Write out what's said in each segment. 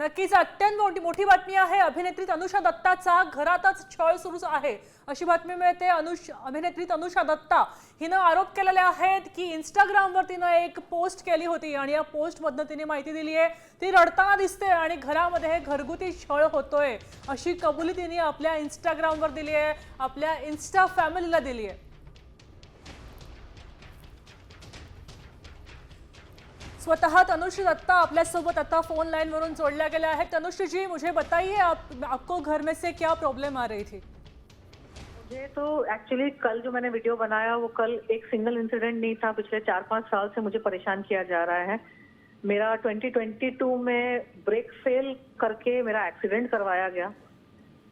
नक्कीच अत्यंत मोठी बातमी आहे। अभिनेत्री तनुषा दत्ताचा घरातच छळ सुरू आहे अशी बातमी मिळते। अभिनेत्री तनुषा दत्ता हिने आरोप केलेले आहेत की इंस्टाग्रामवर तिने एक पोस्ट केली होती आणि या पोस्टमधून तिने माहिती दिली आहे ती रडताना दिसते आणि घरामध्ये हे घरगुती छळ होतोय अशी कबुली तिने आपल्या इंस्टाग्रामवर दिली आहे, आपल्या इंस्टा फॅमिलीला दिली आहे। स्वतः तनुश्री दत्ता अपने सोबत आता फोन लाइन वरून जोड़ल्या गेल्या आहेत। तनुश्री जी, मुझे बताइए आपको घर में से क्या प्रॉब्लम आ रही थी? मुझे तो एक्चुअली कल जो मैंने वीडियो बनाया वो कल एक सिंगल इंसिडेंट नहीं था। पिछले 4-5 साल से मुझे परेशान किया जा रहा है। मेरा 2022 में ब्रेक फेल करके मेरा एक्सीडेंट करवाया गया।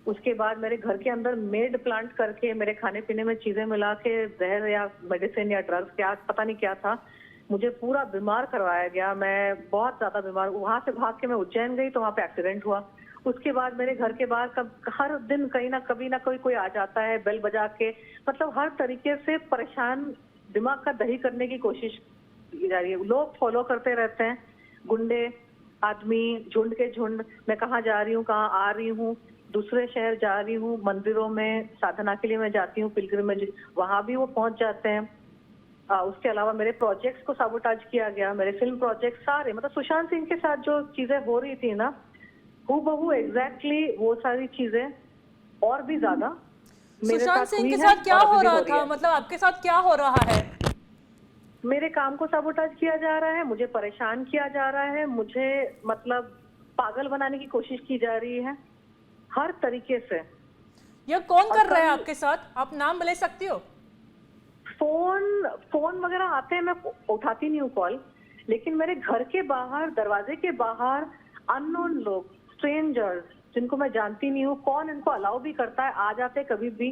उसके बाद मेरे घर के अंदर मेड प्लांट करके मेरे खाने पीने में चीजें मिला के जहर या मेडिसिन या ड्रग्स क्या पता नहीं क्या था, मुझे पूरा बीमार करवाया गया। मैं बहुत ज्यादा बीमार, वहां से भाग के मैं उज्जैन गई तो वहां पे एक्सीडेंट हुआ। उसके बाद मेरे घर के बाहर हर दिन कहीं ना कभी ना कोई आ जाता है बेल बजा के, मतलब हर तरीके से परेशान, दिमाग का दही करने की कोशिश की जा रही है। लोग फॉलो करते रहते हैं, गुंडे आदमी झुंड के झुंड। मैं कहाँ जा रही हूँ, कहाँ आ रही हूँ, दूसरे शहर जा रही हूँ, मंदिरों में साधना के लिए मैं जाती हूँ, पिलग्रिमेज, वहां भी वो पहुंच जाते हैं। उसके अलावा मेरे प्रोजेक्ट्स को साबोटाज किया गया, मेरे फिल्म प्रोजेक्ट सारे, मतलब सुशांत सिंह के साथ जो चीजें हो रही थी ना, हूबहू एग्जैक्टली वो सारी चीजें और भी ज्यादा सुशांत सिंह के साथ क्या हो रहा था? मतलब आपके साथ क्या हो रहा है? मेरे काम को साबोटाज किया जा रहा है, मुझे परेशान किया जा रहा है, मुझे मतलब पागल बनाने की कोशिश की जा रही है हर तरीके से। ये कौन कर रहा है आपके साथ? आप नाम ले सकती हो? फोन वगैरह आते हैं, मैं उठाती नहीं हूँ कॉल, लेकिन मेरे घर के बाहर, दरवाजे के बाहर अननोन लोग, स्ट्रेंजर्स जिनको मैं जानती नहीं हूँ, कौन इनको अलाउ भी करता है, आ जाते हैं कभी भी,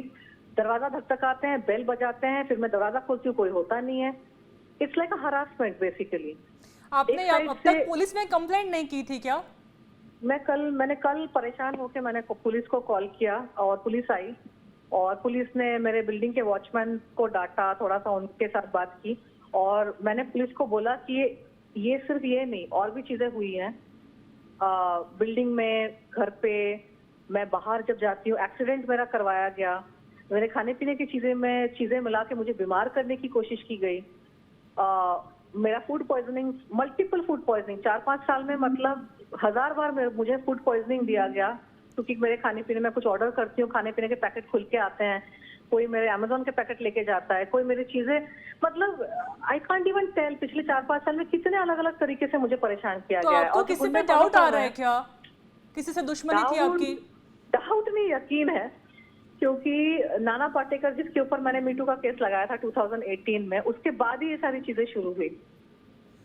दरवाजा धकधकाते हैं, बेल बजाते हैं, फिर मैं दरवाजा खोलती हूँ, कोई होता नहीं है। It's like a harassment basically. आपने अब तक पुलिस में कंप्लेंट नहीं की थी क्या? मैंने कल परेशान होकर मैंने पुलिस को कॉल किया और पुलिस आई और पुलिस ने मेरे बिल्डिंग के वॉचमैन को डांटा, थोड़ा सा उनके साथ बात की और मैंने पुलिस को बोला कि ये सिर्फ ये नहीं, और भी चीजें हुई हैं बिल्डिंग में, घर पे, मैं बाहर जब जाती हूँ, एक्सीडेंट मेरा करवाया गया, मेरे खाने पीने की चीजें मिला के मुझे बीमार करने की कोशिश की गई। मेरा food poisoning, multiple food poisoning 4-5 साल में, मतलब 1000 बार मुझे फूड पॉइजनिंग दिया गया, क्योंकि मेरे खाने पीने में कुछ ऑर्डर करती हूँ, खाने पीने के पैकेट खुल के आते हैं, कोई मेरे अमेज़न के पैकेट लेके जाता है, कोई मेरी चीजें, मतलब आई कांट इवन टेल। पिछले 4-5 साल में कितने अलग अलग तरीके से मुझे परेशान किया गया है। और किसी पे डाउट आ रहा है क्या? किसी से दुश्मनी थी आपकी? डाउट नहीं, यकीन है, क्योंकि नाना पाटेकर जिसके ऊपर मैंने मीटू का केस लगाया था 2018 में, उसके बाद ही ये सारी चीजें शुरू हुई।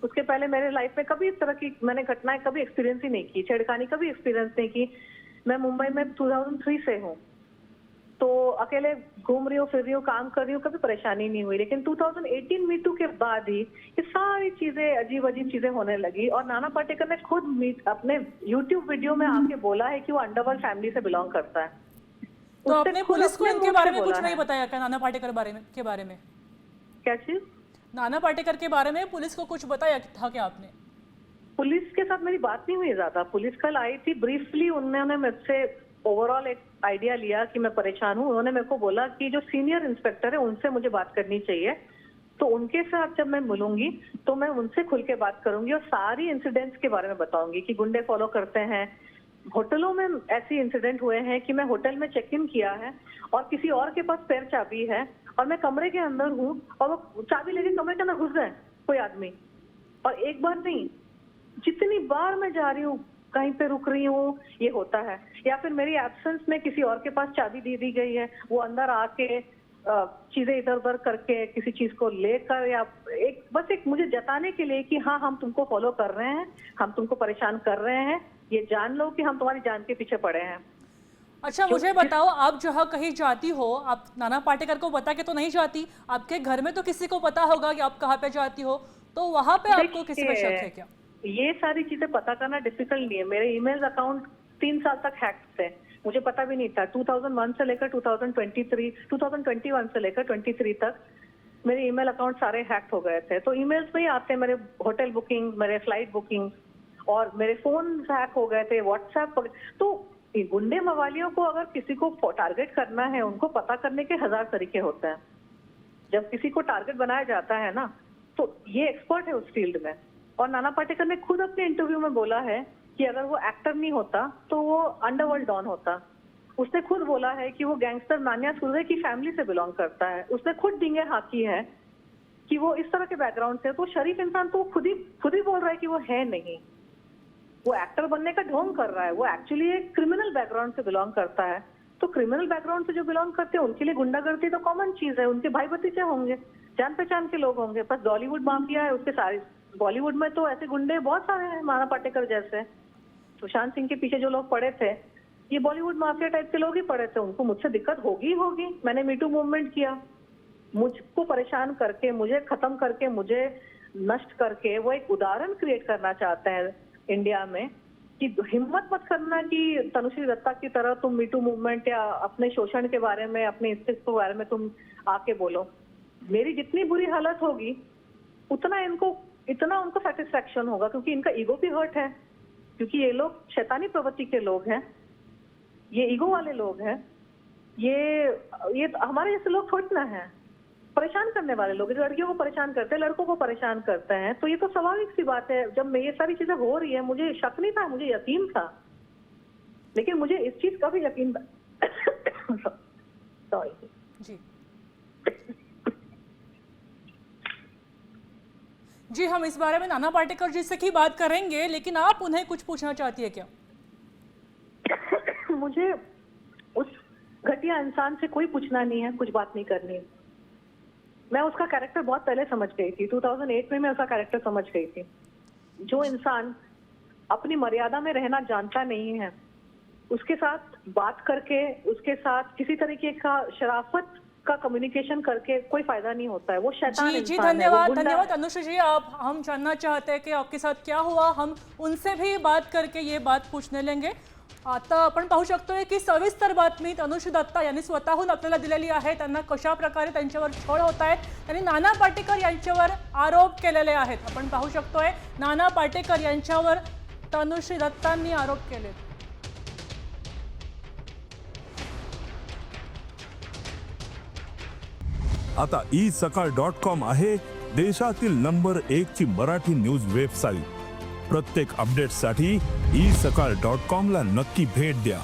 उसके पहले मेरे लाइफ में कभी इस तरह की मैंने घटनाएं कभी एक्सपीरियंस ही नहीं की, छेड़खानी कभी एक्सपीरियंस नहीं की। मैं मुंबई में 2003 से हूँ, तो अकेले घूम रही हूँ, फिर रही हूँ, काम कर रही हूँ, कभी परेशानी नहीं हुई। लेकिन 2018 मीटू के बाद ही ये सारी चीजें, अजीब अजीब चीजें होने लगी और नाना पाटेकर ने खुद अपने YouTube वीडियो में आके बोला है कि वो अंडरवर्ल्ड फैमिली से बिलोंग करता है। तो आपने पुलिस को इनके बारे में कुछ नहीं बताया क्या? नाना पाटेकर के बारे में क्या चीज? नाना पाटेकर के बारे में पुलिस को कुछ बताया था क्या आपने? पुलिस के साथ मेरी बात नहीं हुई ज्यादा। पुलिस कल आई थी, ब्रीफली उन्होंने मुझसे ओवरऑल एक आइडिया लिया कि मैं परेशान हूँ। उन्होंने मेरे को बोला कि जो सीनियर इंस्पेक्टर है उनसे मुझे बात करनी चाहिए, तो उनके साथ जब मैं मिलूंगी तो मैं उनसे खुल के बात करूंगी और सारी इंसिडेंट्स के बारे में बताऊंगी कि गुंडे फॉलो करते हैं, होटलों में ऐसे इंसिडेंट हुए हैं कि मैं होटल में चेक इन किया है और किसी और के पास स्पेयर चाबी है और मैं कमरे के अंदर हूँ और वो चाबी लेके कमरे के अंदर घुस गए कोई आदमी, और एक बार नहीं, जितनी बार मैं जा रही हूँ, कहीं पे रुक रही हूँ, ये होता है। या फिर मेरी एब्सेंस में किसी और के पास चाबी दे दी गई है, वो अंदर आके चीजें इधर उधर करके किसी चीज को लेकर, या बस एक मुझे जताने के लिए कि हाँ हम तुमको फॉलो कर रहे हैं, हम तुमको परेशान कर रहे हैं, ये जान लो कि हम तुम्हारी जान के पीछे पड़े हैं। अच्छा, मुझे बताओ, आप जहाँ कहीं जाती हो, आप नाना पाटेकर को बता के तो नहीं जाती, आपके घर में तो किसी को पता होगा कि आप कहाँ पे जाती हो, तो वहां पे आपको किसी पे शक है क्या? ये सारी चीजें पता करना डिफिकल्ट नहीं है। मेरे ईमेल अकाउंट 3 साल तक हैक थे, मुझे पता भी नहीं था। 2001 से लेकर 2021 से लेकर 23 तक मेरे ईमेल अकाउंट सारे हैक हो गए थे। तो ईमेल्स में ही आते हैं मेरे होटल बुकिंग, मेरे फ्लाइट बुकिंग, और मेरे फोन हैक हो गए थे, व्हाट्सएप। तो ये गुंडे मवालियों को अगर किसी को टारगेट करना है, उनको पता करने के 1000 तरीके होते हैं। जब किसी को टारगेट बनाया जाता है ना, तो ये एक्सपर्ट है उस फील्ड में। और नाना पाटेकर ने खुद अपने इंटरव्यू में बोला है कि अगर वो एक्टर नहीं होता तो वो अंडरवर्ल्ड डॉन होता। उसने खुद बोला है कि वो गैंगस्टर नान्या सुर्वे की फैमिली से बिलोंग करता है। उसने खुद डिंगे हाकी है कि वो इस तरह के बैकग्राउंड से। तो शरीफ इंसान तो खुद ही बोल रहा है कि वो है नहीं, वो एक्टर बनने का ढोंग कर रहा है। वो एक्चुअली एक क्रिमिनल बैकग्राउंड से बिलोंग करता है। तो क्रिमिनल बैकग्राउंड से जो बिलोंग करते हैं उनके लिए गुंडागर्दी तो कॉमन चीज है। उनके भाई भतीजे होंगे, जान पहचान के लोग होंगे। बस बॉलीवुड माफिया है उसके सारे। बॉलीवुड में तो ऐसे गुंडे बहुत सारे हैं, नाना पाटेकर जैसे। सुशांत सिंह के पीछे जो लोग पड़े थे, ये बॉलीवुड माफिया टाइप के लोग ही पड़े थे। उनको मुझसे दिक्कत होगी। मैंने मीटू मूवमेंट किया, मुझको परेशान करके, मुझे खत्म करके, मुझे नष्ट करके वो एक उदाहरण क्रिएट करना चाहते हैं इंडिया में कि हिम्मत मत करना कि तनुश्री दत्ता की तरह तुम मीटू मूवमेंट या अपने शोषण के बारे में, अपने स्थिति के बारे में तुम आके बोलो। मेरी जितनी बुरी हालत होगी इतना उनको सेटिस्फेक्शन होगा, क्योंकि इनका ईगो भी हर्ट है। क्योंकि ये लोग शैतानी प्रवृत्ति के लोग हैं, ये ईगो वाले लोग हैं। ये हमारे जैसे लोग थोड़ी ना है, परेशान करने वाले लोग। लड़कियों को परेशान करते हैं, लड़कों को परेशान करते हैं। तो ये तो स्वाभाविक सी बात है। जब ये सारी चीजें हो रही है, मुझे शक नहीं था, मुझे यकीन था। लेकिन मुझे इस चीज का भी यकीन था सॉरी जी, हम इस बारे में नाना पाटेकर जी से की बात करेंगे, लेकिन आप उन्हें कुछ पूछना चाहती है क्या? मुझे उस घटिया इंसान से कोई पूछना नहीं है, कुछ बात नहीं करनी है। मैं उसका कैरेक्टर बहुत पहले समझ गई थी। 2008 में मैं उसका कैरेक्टर समझ गई थी। जो इंसान अपनी मर्यादा में रहना जानता नहीं है, उसके साथ बात करके, उसके साथ किसी तरीके का शराफत का कम्युनिकेशन करके कोई फायदा नहीं होता है। वो शैतान जी इंसान है, वो धन्यवाद गुंडा है। धन्यवाद अनुश्री जी। हम जानना चाहते हैं कि आपके साथ क्या हुआ। हम उनसे भी बात करके ये बात पूछने लेंगे। आता आपण पाहू शकतोय की सविस्तर बातमी तनुश्री दत्ता यांनी स्वतःहून आपल्याला दिलेली आहे। त्यांना कशा प्रकारे त्यांच्यावर छळ होत आहेत, त्यांनी नाना पाटेकर यांच्यावर आरोप केलेले आहेत। आपण पाहू शकतोय नाना पाटेकर यांच्यावर तनुश्री दत्तांनी आरोप केले। आता isakal.com आहे देशातील नंबर 1 ची मराठी न्यूज वेबसाईट। प्रत्येक अपडेटसाठी isakal.com ला नक्की भेट द्या।